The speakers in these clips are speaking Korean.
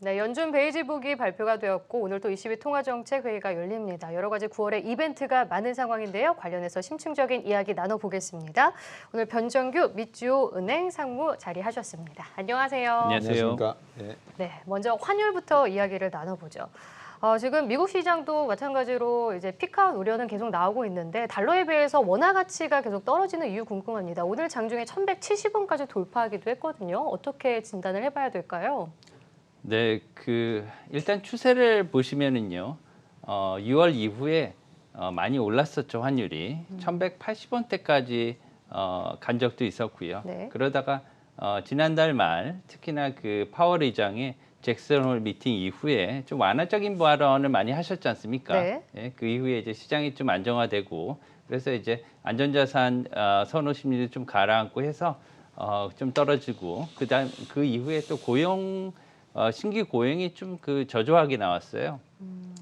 네, 연준 베이지북이 발표가 되었고 오늘 또 22 통화정책회의가 열립니다. 여러 가지 9월에 이벤트가 많은 상황인데요. 관련해서 심층적인 이야기 나눠보겠습니다. 오늘 변정규 미주오 은행 상무 자리하셨습니다. 안녕하세요. 안녕하세요. 안녕하십니까. 예. 네, 먼저 환율부터 이야기를 나눠보죠. 지금 미국 시장도 마찬가지로 이제 피크아웃 우려는 계속 나오고 있는데 달러에 비해서 원화 가치가 계속 떨어지는 이유 궁금합니다. 오늘 장중에 1,170원까지 돌파하기도 했거든요. 어떻게 진단을 해봐야 될까요? 네, 일단 추세를 보시면은요, 6월 이후에 많이 올랐었죠, 환율이. 1,180원대까지 간 적도 있었고요. 네. 그러다가 지난달 말 특히나 그 파월 의장의 잭슨 홀 미팅 이후에 좀 완화적인 발언을 많이 하셨지 않습니까? 네. 예, 그 이후에 이제 시장이 좀 안정화되고 그래서 이제 안전자산 선호 심리도 좀 가라앉고 해서 좀 떨어지고 그 이후에 또 신규 고용이 좀 저조하게 나왔어요.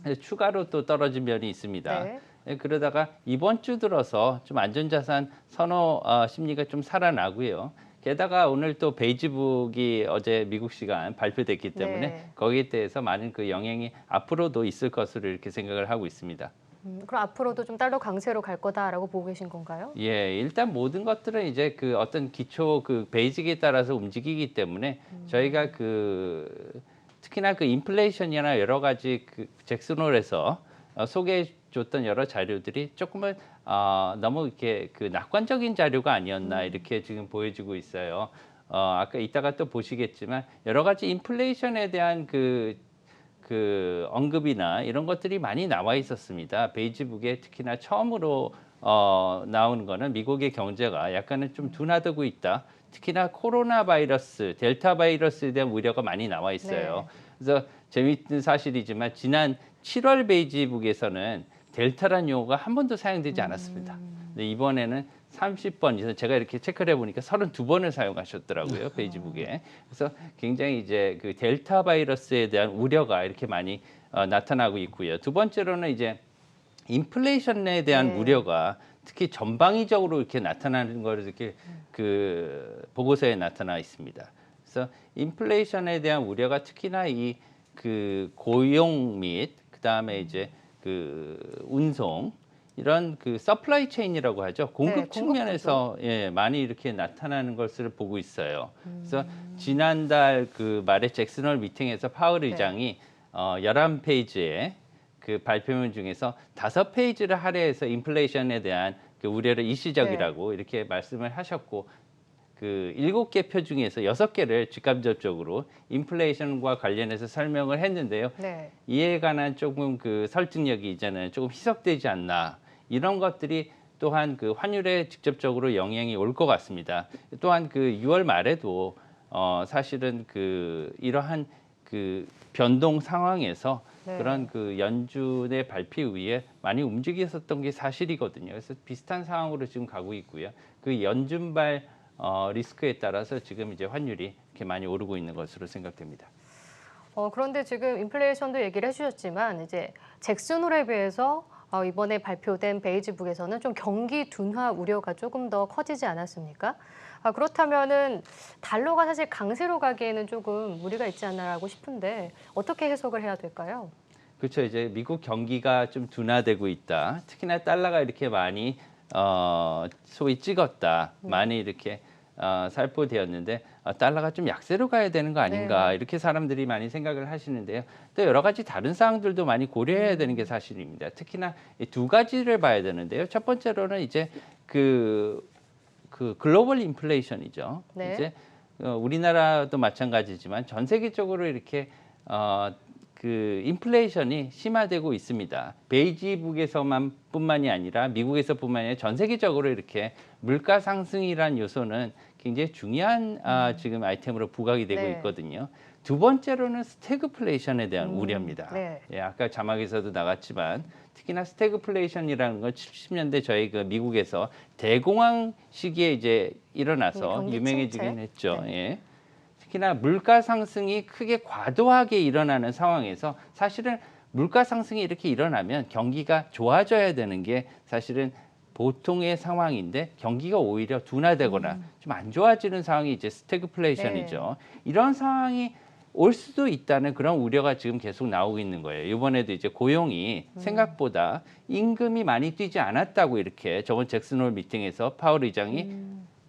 그래서 추가로 또 떨어진 면이 있습니다. 네. 예, 그러다가 이번 주 들어서 좀 안전자산 선호 심리가 좀 살아나고요. 게다가 오늘 또 베이지북이 어제 미국 시간 발표됐기 때문에 네. 거기에 대해서 많은 그 영향이 앞으로도 있을 것으로 이렇게 생각을 하고 있습니다. 그럼 앞으로도 좀 달러 강세로 갈 거다라고 보고 계신 건가요? 예, 일단 모든 것들은 이제 어떤 기초 베이직에 따라서 움직이기 때문에 저희가 특히나 인플레이션이나 여러 가지 잭슨 홀에서 소개해 줬던 여러 자료들이 조금은 너무 이렇게 낙관적인 자료가 아니었나 이렇게 지금 보여지고 있어요. 아까 이따가 또 보시겠지만 여러 가지 인플레이션에 대한 언급이나 이런 것들이 많이 나와 있었습니다. 베이지북에 특히나 처음으로 나오는 거는 미국의 경제가 약간은 좀 둔화되고 있다. 특히나 코로나 바이러스, 델타 바이러스에 대한 우려가 많이 나와 있어요. 네. 그래서 재미있는 사실이지만 지난 7월 베이지북에서는 델타라는 용어가 한 번도 사용되지 않았습니다. 근데 이번에는 30번 이상 제가 이렇게 체크를 해보니까 32번을 사용하셨더라고요, 베이지북에. 그래서 굉장히 이제 델타 바이러스에 대한 우려가 이렇게 많이 나타나고 있고요. 두 번째로는 이제 인플레이션에 대한 네. 우려가 특히 전방위적으로 이렇게 나타나는 걸 이렇게 보고서에 나타나 있습니다. 그래서 인플레이션에 대한 우려가 특히나 고용 및 그다음에 이제 운송 이런 서플라이 체인이라고 하죠. 공급 네, 측면에서 많이 이렇게 나타나는 것을 보고 있어요. 그래서 지난달 말에 잭슨 홀 미팅에서 파월 의장이 11페이지에 발표문 중에서 5페이지를 할애해서 인플레이션에 대한 우려를 일시적이라고 이렇게 말씀을 하셨고 7개 표 중에서 6개를 직간접적으로 인플레이션과 관련해서 설명을 했는데요. 네. 이에 관한 조금 설득력이 이제는 조금 희석되지 않나 이런 것들이 또한 환율에 직접적으로 영향이 올 것 같습니다. 또한 6월 말에도 사실은 이러한 변동 상황에서 네. 그런 연준의 발표 이후에 많이 움직였었던 게 사실이거든요. 그래서 비슷한 상황으로 지금 가고 있고요. 연준발 리스크에 따라서 지금 이제 환율이 이렇게 많이 오르고 있는 것으로 생각됩니다. 그런데 지금 인플레이션도 얘기를 해주셨지만 이제 잭슨 홀에 비해서 이번에 발표된 베이지북에서는 좀 경기 둔화 우려가 조금 더 커지지 않았습니까? 그렇다면은 달러가 사실 강세로 가기에는 조금 무리가 있지 않나라고 싶은데 어떻게 해석을 해야 될까요? 그렇죠. 이제 미국 경기가 좀 둔화되고 있다. 특히나 달러가 이렇게 많이 소위 찍었다. 많이 이렇게 살포되었는데 달러가 좀 약세로 가야 되는 거 아닌가 네. 이렇게 사람들이 많이 생각을 하시는데요. 또 여러 가지 다른 사항들도 많이 고려해야 되는 게 사실입니다. 특히나 이 두 가지를 봐야 되는데요. 첫 번째로는 이제 글로벌 인플레이션이죠. 네. 이제 우리나라도 마찬가지지만 전 세계적으로 이렇게 인플레이션이 심화되고 있습니다. 베이지북에서만 뿐만이 아니라 미국에서뿐만이 아니라 전 세계적으로 이렇게 물가 상승이란 요소는 굉장히 중요한 지금 아이템으로 부각이 되고 네. 있거든요. 두 번째로는 스태그플레이션에 대한 우려입니다. 네. 예, 아까 자막에서도 나갔지만 특히나 스태그플레이션이라는 건 70년대 저희 미국에서 대공황 시기에 이제 일어나서 경기 유명해지긴 침체. 했죠. 네. 예. 특히나 물가 상승이 크게 과도하게 일어나는 상황에서 사실은 물가 상승이 이렇게 일어나면 경기가 좋아져야 되는 게 사실은 보통의 상황인데 경기가 오히려 둔화되거나 좀 안 좋아지는 상황이 이제 스태그플레이션이죠. 이런 상황이 올 수도 있다는 그런 우려가 지금 계속 나오고 있는 거예요. 이번에도 이제 고용이 생각보다 임금이 많이 뛰지 않았다고 이렇게 저번 잭슨홀 미팅에서 파월 의장이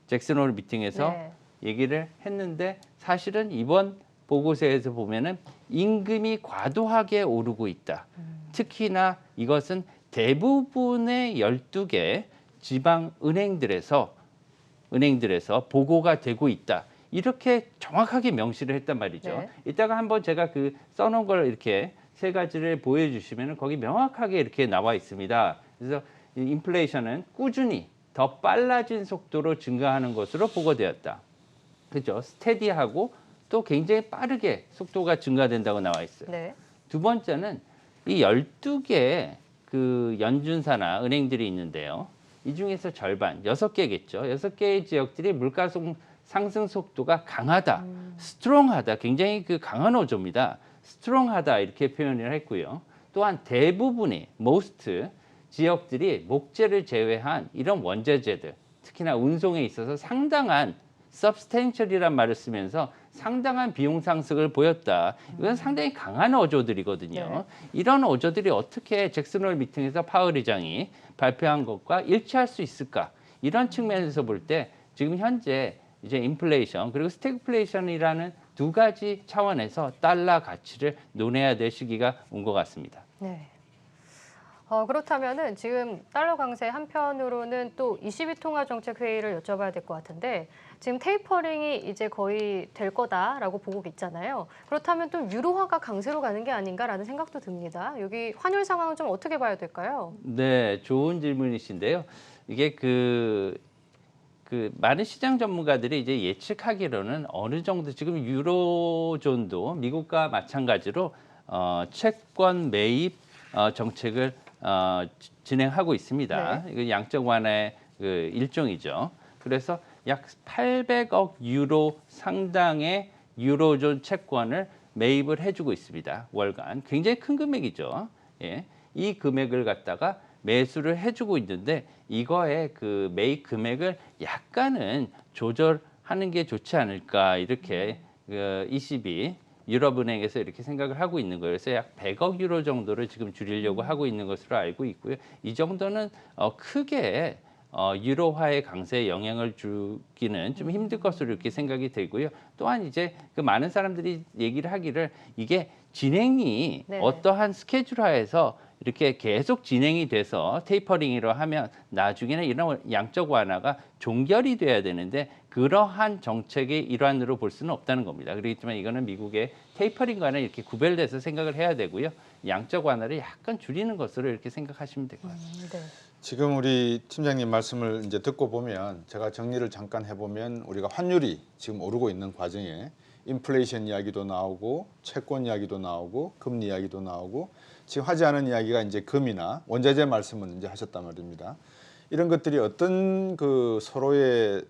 잭슨홀 미팅에서 네. 얘기를 했는데 사실은 이번 보고서에서 보면은 임금이 과도하게 오르고 있다. 특히나 이것은 대부분의 12개 지방 은행들에서 보고가 되고 있다. 이렇게 정확하게 명시를 했단 말이죠. 네. 이따가 한번 제가 그 써놓은 걸 이렇게 세 가지를 보여주시면 거기 명확하게 이렇게 나와 있습니다. 그래서 이 인플레이션은 꾸준히 더 빨라진 속도로 증가하는 것으로 보고되었다. 그죠? 스테디하고 또 굉장히 빠르게 속도가 증가된다고 나와 있어요. 네. 두 번째는 이 12개 그 연준사나 은행들이 있는데요. 이 중에서 절반, 6개겠죠. 6개의 지역들이 물가 상승 속도가 강하다, 스트롱하다, 굉장히 그 강한 어조입니다. 스트롱하다 이렇게 표현을 했고요. 또한 대부분의 most 지역들이 목재를 제외한 이런 원자재들, 특히나 운송에 있어서 상당한 substantial이란 말을 쓰면서 상당한 비용 상승을 보였다. 이건 상당히 강한 어조들이거든요. 네. 이런 어조들이 어떻게 잭슨홀 미팅에서 파월 의장이 발표한 것과 일치할 수 있을까? 이런 측면에서 볼 때 지금 현재 이제 인플레이션 그리고 스태그플레이션이라는 두 가지 차원에서 달러 가치를 논해야 될 시기가 온 것 같습니다. 네. 그렇다면은 지금 달러 강세 한편으로는 또 22통화정책회의를 여쭤봐야 될 것 같은데 지금 테이퍼링이 이제 거의 될 거다라고 보고 있잖아요. 그렇다면 또 유로화가 강세로 가는 게 아닌가라는 생각도 듭니다. 여기 환율 상황은 좀 어떻게 봐야 될까요? 네, 좋은 질문이신데요. 이게 많은 시장 전문가들이 이제 예측하기로는 어느 정도 지금 유로존도 미국과 마찬가지로 채권 매입 정책을 진행하고 있습니다. 네. 이거 양적 완화의 그 일종이죠. 그래서 약 800억 유로 상당의 유로존 채권을 매입을 해주고 있습니다. 월간 굉장히 큰 금액이죠. 예. 이 금액을 갖다가 매수를 해주고 있는데 이거의 그 매입 금액을 약간은 조절하는 게 좋지 않을까 이렇게 그 ECB 유럽은행에서 이렇게 생각을 하고 있는 거예요. 그래서 약 100억 유로 정도를 지금 줄이려고 하고 있는 것으로 알고 있고요. 이 정도는 크게 유로화의 강세에 영향을 주기는 좀 힘들 것으로 이렇게 생각이 되고요. 또한 이제 그 많은 사람들이 얘기를 하기를 이게 진행이 네. 어떠한 스케줄화에서 이렇게 계속 진행이 돼서 테이퍼링으로 하면 나중에는 이런 양적 완화가 종결이 돼야 되는데 그러한 정책의 일환으로 볼 수는 없다는 겁니다. 그렇지만 이거는 미국의 테이퍼링과는 이렇게 구별돼서 생각을 해야 되고요. 양적 완화를 약간 줄이는 것으로 이렇게 생각하시면 될 것 같습니다. 네. 지금 우리 팀장님 말씀을 이제 듣고 보면 제가 정리를 잠깐 해보면 우리가 환율이 지금 오르고 있는 과정에 인플레이션 이야기도 나오고 채권 이야기도 나오고 금리 이야기도 나오고 지금 하지 않은 이야기가 이제 금이나 원자재 말씀을 이제 하셨단 말입니다. 이런 것들이 어떤 그 서로의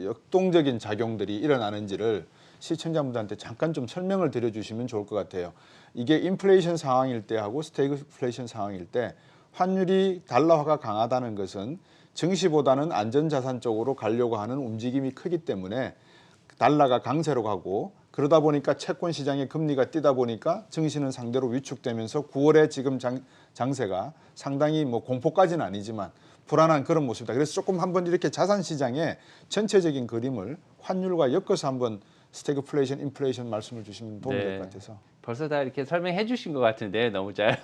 역동적인 작용들이 일어나는지를 시청자분들한테 잠깐 좀 설명을 드려주시면 좋을 것 같아요. 이게 인플레이션 상황일 때하고 스태그플레이션 상황일 때 환율이 달러화가 강하다는 것은 증시보다는 안전자산 쪽으로 가려고 하는 움직임이 크기 때문에 달러가 강세로 가고 그러다 보니까 채권 시장의 금리가 뛰다 보니까 증시는 상대로 위축되면서 9월에 지금 장세가 상당히 뭐 공포까지는 아니지만 불안한 그런 모습이다. 그래서 조금 한번 이렇게 자산 시장의 전체적인 그림을 환율과 엮어서 한번 스태그플레이션, 인플레이션 말씀을 주시면 도움이 될 것 같아서. 벌써 다 이렇게 설명해 주신 것 같은데 너무 잘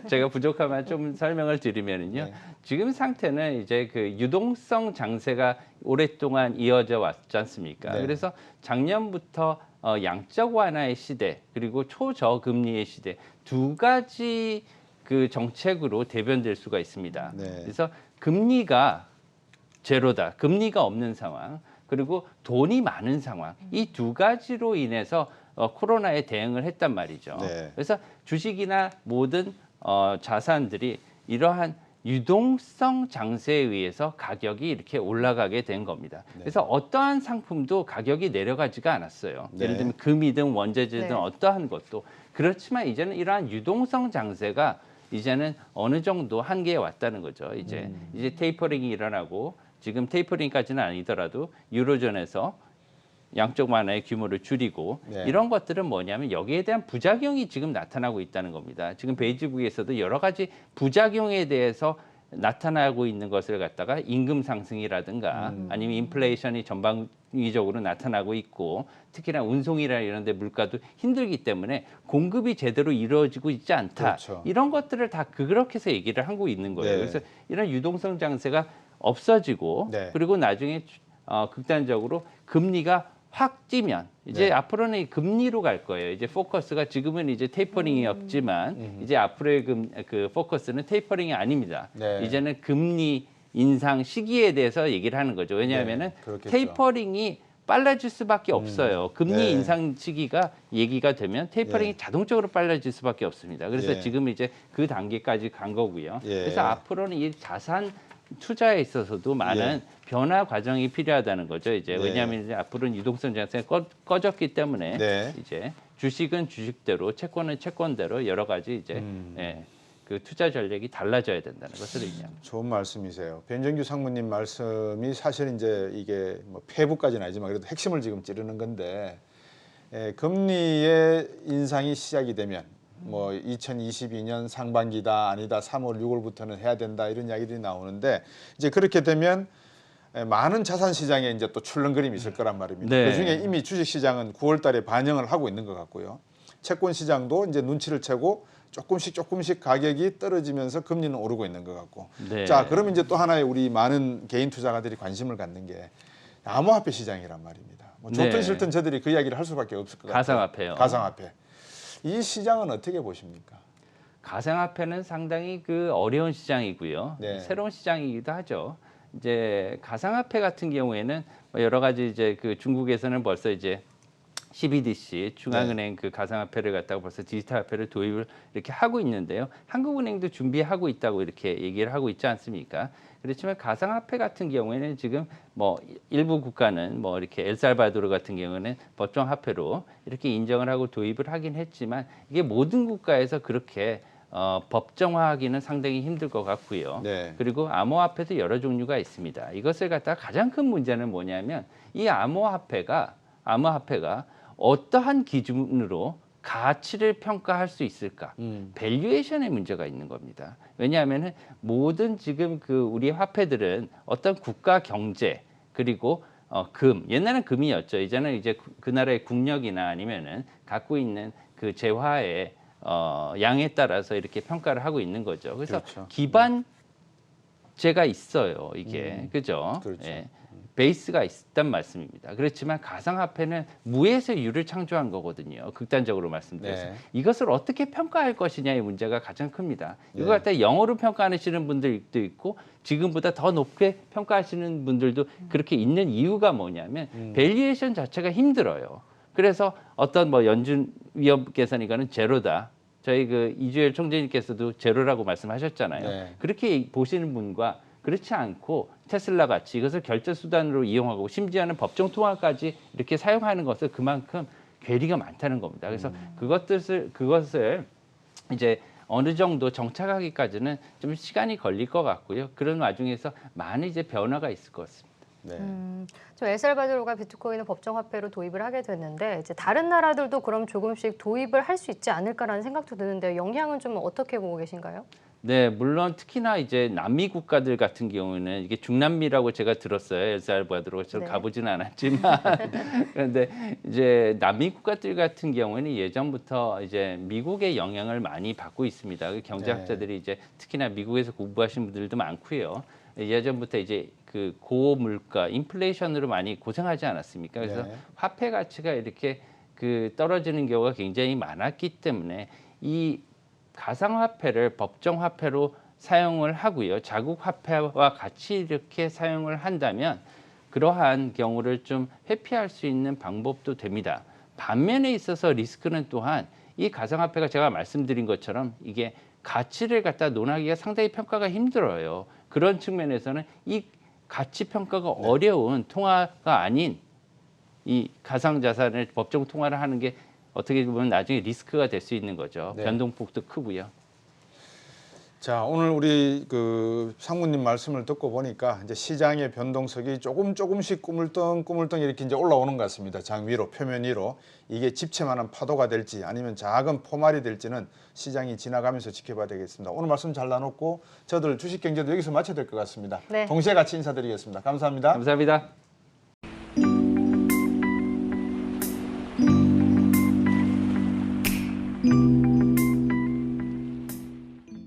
제가 부족하면 좀 설명을 드리면은요. 네. 지금 상태는 이제 그 유동성 장세가 오랫동안 이어져 왔지 않습니까? 네. 그래서 작년부터 양적 완화의 시대 그리고 초저금리의 시대 두 가지 그 정책으로 대변될 수가 있습니다. 네. 그래서 금리가 제로다, 금리가 없는 상황, 그리고 돈이 많은 상황 이 두 가지로 인해서 코로나에 대응을 했단 말이죠. 네. 그래서 주식이나 모든 자산들이 이러한 유동성 장세에 의해서 가격이 이렇게 올라가게 된 겁니다. 네. 그래서 어떠한 상품도 가격이 내려가지가 않았어요. 네. 예를 들면 금이든 원자재든 네. 어떠한 것도. 그렇지만 이제는 이러한 유동성 장세가 이제는 어느 정도 한계에 왔다는 거죠. 이제 테이퍼링이 일어나고 지금 테이퍼링까지는 아니더라도 유로존에서 양적 완화의 규모를 줄이고 네. 이런 것들은 뭐냐면 여기에 대한 부작용이 지금 나타나고 있다는 겁니다. 지금 베이지북에서도 여러 가지 부작용에 대해서 나타나고 있는 것을 갖다가 임금 상승이라든가 아니면 인플레이션이 전방위적으로 나타나고 있고 특히나 운송이나 이런 데 물가도 힘들기 때문에 공급이 제대로 이루어지고 있지 않다. 그렇죠. 이런 것들을 다 그렇게 해서 얘기를 하고 있는 거예요. 네. 그래서 이런 유동성 장세가 없어지고 네. 그리고 나중에 극단적으로 금리가 확 찌면 이제 네. 앞으로는 이 금리로 갈 거예요. 이제 포커스가 지금은 이제 테이퍼링이 없지만 이제 앞으로의 그 포커스는 테이퍼링이 아닙니다. 네. 이제는 금리 인상 시기에 대해서 얘기를 하는 거죠. 왜냐하면은 네, 그렇겠죠. 테이퍼링이 빨라질 수밖에 없어요. 금리 네. 인상 시기가 얘기가 되면 테이퍼링이 예. 자동적으로 빨라질 수밖에 없습니다. 그래서 예. 지금 이제 그 단계까지 간 거고요. 예. 그래서 앞으로는 이 자산 투자에 있어서도 많은 변화 과정이 필요하다는 거죠. 이제 네. 왜냐하면 이제 앞으로는 유동성 장세가 꺼졌기 때문에 네. 이제 주식은 주식대로, 채권은 채권대로 여러 가지 이제 그 투자 전략이 달라져야 된다는 것을 의미합니다. 좋은 말씀이세요. 변정규 상무님 말씀이 사실 이제 이게 뭐 폐부까지는 아니지만 그래도 핵심을 지금 찌르는 건데 금리의 인상이 시작이 되면 뭐 2022년 상반기다 아니다 3월 6월부터는 해야 된다 이런 이야기들이 나오는데 이제 그렇게 되면 많은 자산 시장에 이제 또 출렁거림이 있을 거란 말입니다. 네. 그중에 이미 주식 시장은 9월 달에 반영을 하고 있는 것 같고요. 채권 시장도 이제 눈치를 채고 조금씩 가격이 떨어지면서 금리는 오르고 있는 것 같고. 네. 자, 그러면 이제 또 하나의 우리 많은 개인 투자가들이 관심을 갖는 게 암호화폐 시장이란 말입니다. 뭐 좋든 네. 싫든 저들이 그 이야기를 할 수밖에 없을 것 같아요. 가상화폐요. 가상화폐. 이 시장은 어떻게 보십니까? 가상화폐는 상당히 그 어려운 시장이고요. 네. 새로운 시장이기도 하죠. 이제 가상화폐 같은 경우에는 뭐 여러 가지 이제 그 중국에서는 벌써 이제 CBDC 중앙은행 그 가상화폐를 갖다가 벌써 디지털 화폐를 도입을 이렇게 하고 있는데요. 한국은행도 준비하고 있다고 이렇게 얘기를 하고 있지 않습니까? 그렇지만 가상화폐 같은 경우에는 지금 뭐 일부 국가는 뭐 이렇게 엘살바도르 같은 경우는 법정 화폐로 이렇게 인정을 하고 도입을 하긴 했지만 이게 모든 국가에서 그렇게 법정화하기는 상당히 힘들 것 같고요. 네. 그리고 암호화폐도 여러 종류가 있습니다. 이것을 갖다가 가장 큰 문제는 뭐냐면 이 암호화폐가 어떠한 기준으로 가치를 평가할 수 있을까? 밸류에이션의 문제가 있는 겁니다. 왜냐하면 모든 지금 그 우리 화폐들은 어떤 국가 경제 그리고 옛날엔 금이었죠. 이제는 이제 그 나라의 국력이나 아니면은 갖고 있는 그 재화의 양에 따라서 이렇게 평가를 하고 있는 거죠. 그래서 그렇죠. 기반제가 있어요. 이게 그죠? 그렇죠. 예. 베이스가 있단 말씀입니다. 그렇지만 가상화폐는 무에서 유를 창조한 거거든요. 극단적으로 말씀드려서 네. 이것을 어떻게 평가할 것이냐의 문제가 가장 큽니다. 네. 이거 갖다 영어로 평가하시는 분들도 있고 지금보다 더 높게 평가하시는 분들도 그렇게 있는 이유가 뭐냐면 밸류에이션 자체가 힘들어요. 그래서 어떤 뭐 연준 위원께서는 이거는 제로다. 저희 그 이주열 총재님께서도 제로라고 말씀하셨잖아요. 네. 그렇게 보시는 분과 그렇지 않고 테슬라 같이 이것을 결제 수단으로 이용하고 심지어는 법정 통화까지 이렇게 사용하는 것을 그만큼 괴리가 많다는 겁니다. 그래서 그것을 이제 어느 정도 정착하기까지는 좀 시간이 걸릴 것 같고요. 그런 와중에서 많은 이제 변화가 있을 것 같습니다. 네. 저 엘살바도르가 비트코인을 법정 화폐로 도입을 하게 됐는데 이제 다른 나라들도 그럼 조금씩 도입을 할 수 있지 않을까라는 생각도 드는데 영향은 좀 어떻게 보고 계신가요? 네, 물론 특히나 이제 남미 국가들 같은 경우는 이게 중남미라고 제가 들었어요. 엘살바도르 저 네. 가보지는 않았지만 그런데 이제 남미 국가들 같은 경우는 예전부터 이제 미국의 영향을 많이 받고 있습니다. 그 경제학자들이 이제 특히나 미국에서 공부하신 분들도 많고요. 예전부터 이제 그 고물가, 인플레이션으로 많이 고생하지 않았습니까? 그래서 네. 화폐 가치가 이렇게 그 떨어지는 경우가 굉장히 많았기 때문에 이 가상화폐를 법정화폐로 사용을 하고요. 자국화폐와 같이 이렇게 사용을 한다면 그러한 경우를 좀 회피할 수 있는 방법도 됩니다. 반면에 있어서 리스크는 또한 이 가상화폐가 제가 말씀드린 것처럼 이게 가치를 갖다 논하기가 상당히 평가가 힘들어요. 그런 측면에서는 이 가치 평가가 어려운 통화가 아닌 이 가상자산을 법정 통화를 하는 게 어떻게 보면 나중에 리스크가 될 수 있는 거죠. 네. 변동폭도 크고요. 자, 오늘 우리 그 상무님 말씀을 듣고 보니까 이제 시장의 변동성이 조금씩 꾸물덩 이렇게 이제 올라오는 것 같습니다. 장 위로, 표면 위로. 이게 집채만한 파도가 될지 아니면 작은 포말이 될지는 시장이 지나가면서 지켜봐야 되겠습니다. 오늘 말씀 잘 나눴고 저들 주식 경제도 여기서 마쳐야 될 것 같습니다. 네. 동시에 같이 인사드리겠습니다. 감사합니다. 감사합니다.